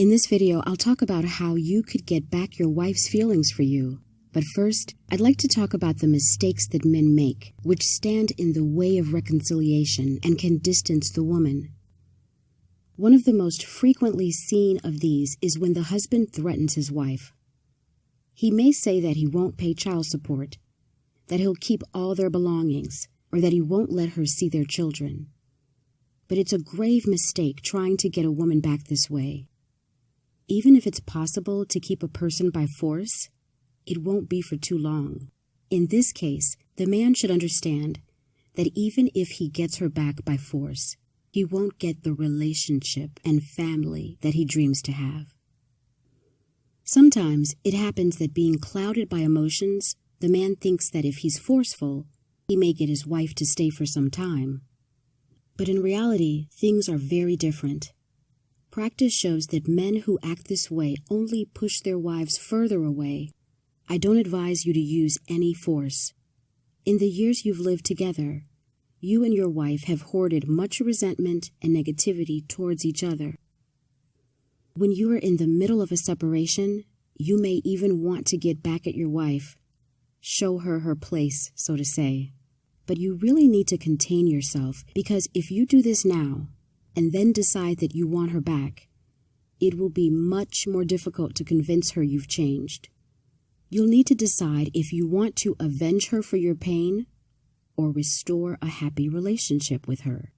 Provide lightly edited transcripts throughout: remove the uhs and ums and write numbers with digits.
In this video, I'll talk about how you could get back your wife's feelings for you. But first, I'd like to talk about the mistakes that men make, which stand in the way of reconciliation and can distance the woman. One of the most frequently seen of these is when the husband threatens his wife. He may say that he won't pay child support, that he'll keep all their belongings, or that he won't let her see their children. But it's a grave mistake trying to get a woman back this way. Even if it's possible to keep a person by force, it won't be for too long. In this case, the man should understand that even if he gets her back by force, he won't get the relationship and family that he dreams to have. Sometimes it happens that being clouded by emotions, the man thinks that if he's forceful, he may get his wife to stay for some time. But in reality, things are very different. Practice shows that men who act this way only push their wives further away. I don't advise you to use any force. In the years you've lived together, you and your wife have hoarded much resentment and negativity towards each other. When you are in the middle of a separation, you may even want to get back at your wife, show her her place, so to say. But you really need to contain yourself, because if you do this now, and then decide that you want her back, it will be much more difficult to convince her you've changed. You'll need to decide if you want to avenge her for your pain or restore a happy relationship with her.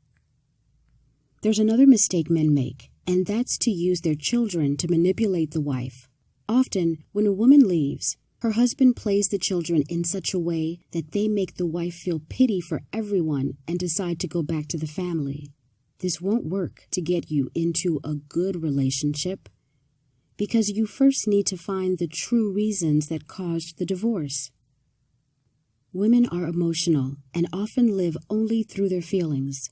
There's another mistake men make, and that's to use their children to manipulate the wife. Often, when a woman leaves, her husband plays the children in such a way that they make the wife feel pity for everyone and decide to go back to the family. This won't work to get you into a good relationship, because you first need to find the true reasons that caused the divorce. Women are emotional and often live only through their feelings.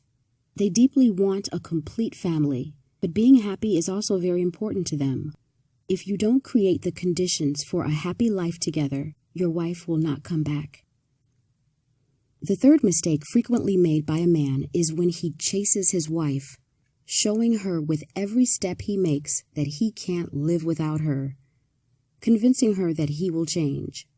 They deeply want a complete family, but being happy is also very important to them. If you don't create the conditions for a happy life together, your wife will not come back. The third mistake frequently made by a man is when he chases his wife, showing her with every step he makes that he can't live without her, convincing her that he will change.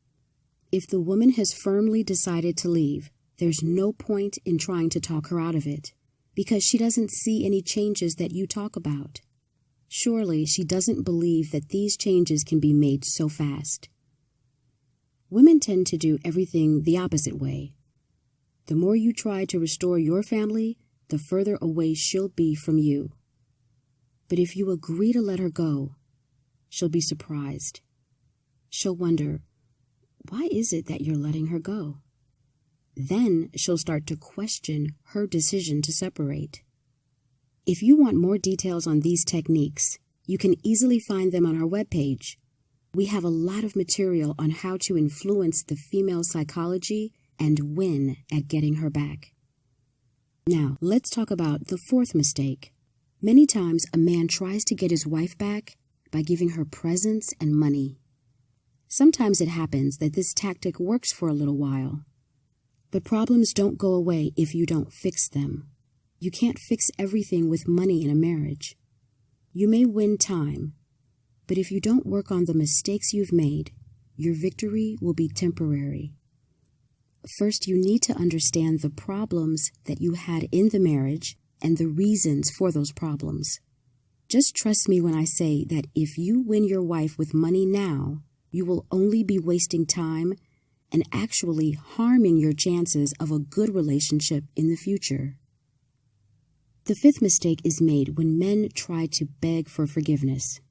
If the woman has firmly decided to leave, there's no point in trying to talk her out of it, because she doesn't see any changes that you talk about. Surely she doesn't believe that these changes can be made so fast. Women tend to do everything the opposite way. The more you try to restore your family, the further away she'll be from you. But if you agree to let her go, she'll be surprised. She'll wonder, why is it that you're letting her go? Then she'll start to question her decision to separate. If you want more details on these techniques, you can easily find them on our webpage. We have a lot of material on how to influence the female psychology and win at getting her back. Now, let's talk about the fourth mistake. Many times a man tries to get his wife back by giving her presents and money. Sometimes it happens that this tactic works for a little while. But problems don't go away if you don't fix them. You can't fix everything with money in a marriage. You may win time, but if you don't work on the mistakes you've made, your victory will be temporary. First, you need to understand the problems that you had in the marriage and the reasons for those problems. Just trust me when I say that if you win your wife with money now, you will only be wasting time and actually harming your chances of a good relationship in the future. The fifth mistake is made when men try to beg for forgiveness.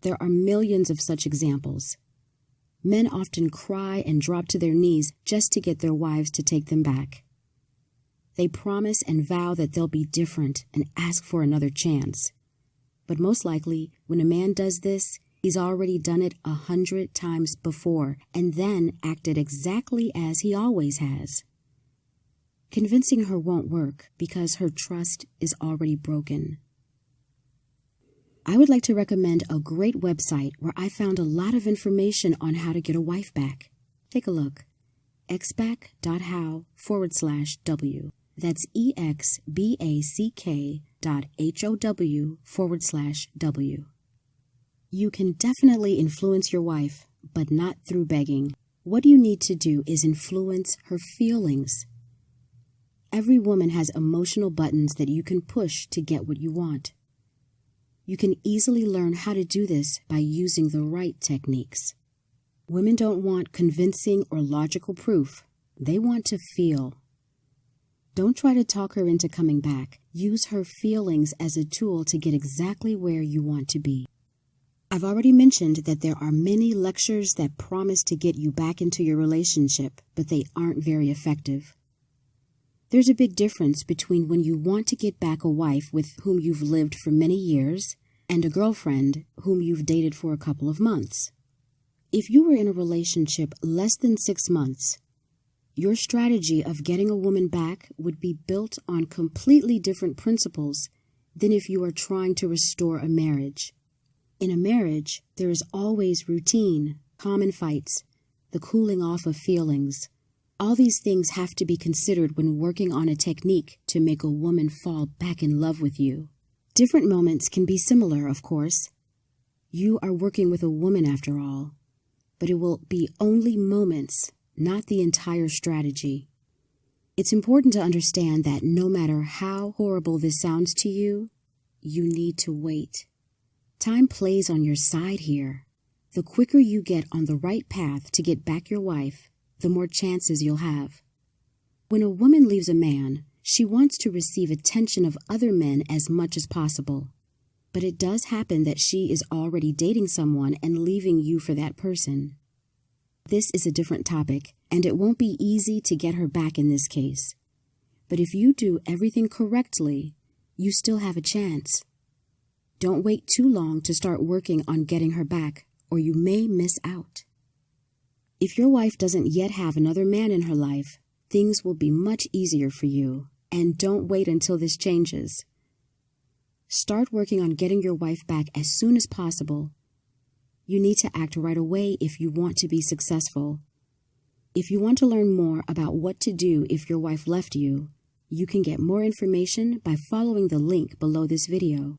There are millions of such examples. Men often cry and drop to their knees just to get their wives to take them back. They promise and vow that they'll be different and ask for another chance. But most likely, when a man does this, he's already done it 100 times before and then acted exactly as he always has. Convincing her won't work because her trust is already broken. I would like to recommend a great website where I found a lot of information on how to get a wife back. Take a look. exback.how/W. That's exback.how/W. You can definitely influence your wife, but not through begging. What you need to do is influence her feelings. Every woman has emotional buttons that you can push to get what you want. You can easily learn how to do this by using the right techniques. Women don't want convincing or logical proof. They want to feel. Don't try to talk her into coming back. Use her feelings as a tool to get exactly where you want to be. I've already mentioned that there are many lectures that promise to get you back into your relationship, but they aren't very effective. There's a big difference between when you want to get back a wife with whom you've lived for many years and a girlfriend whom you've dated for a couple of months. If you were in a relationship less than 6 months, your strategy of getting a woman back would be built on completely different principles than if you are trying to restore a marriage. In a marriage, there is always routine, common fights, the cooling off of feelings. All these things have to be considered when working on a technique to make a woman fall back in love with you. Different moments can be similar, of course. You are working with a woman after all, but it will be only moments, not the entire strategy. It's important to understand that no matter how horrible this sounds to you, you need to wait. Time plays on your side here. The quicker you get on the right path to get back your wife, the more chances you'll have. When a woman leaves a man, she wants to receive attention of other men as much as possible. But it does happen that she is already dating someone and leaving you for that person. This is a different topic, and it won't be easy to get her back in this case. But if you do everything correctly, you still have a chance. Don't wait too long to start working on getting her back, or you may miss out. If your wife doesn't yet have another man in her life, things will be much easier for you, and don't wait until this changes. Start working on getting your wife back as soon as possible. You need to act right away if you want to be successful. If you want to learn more about what to do if your wife left you, you can get more information by following the link below this video.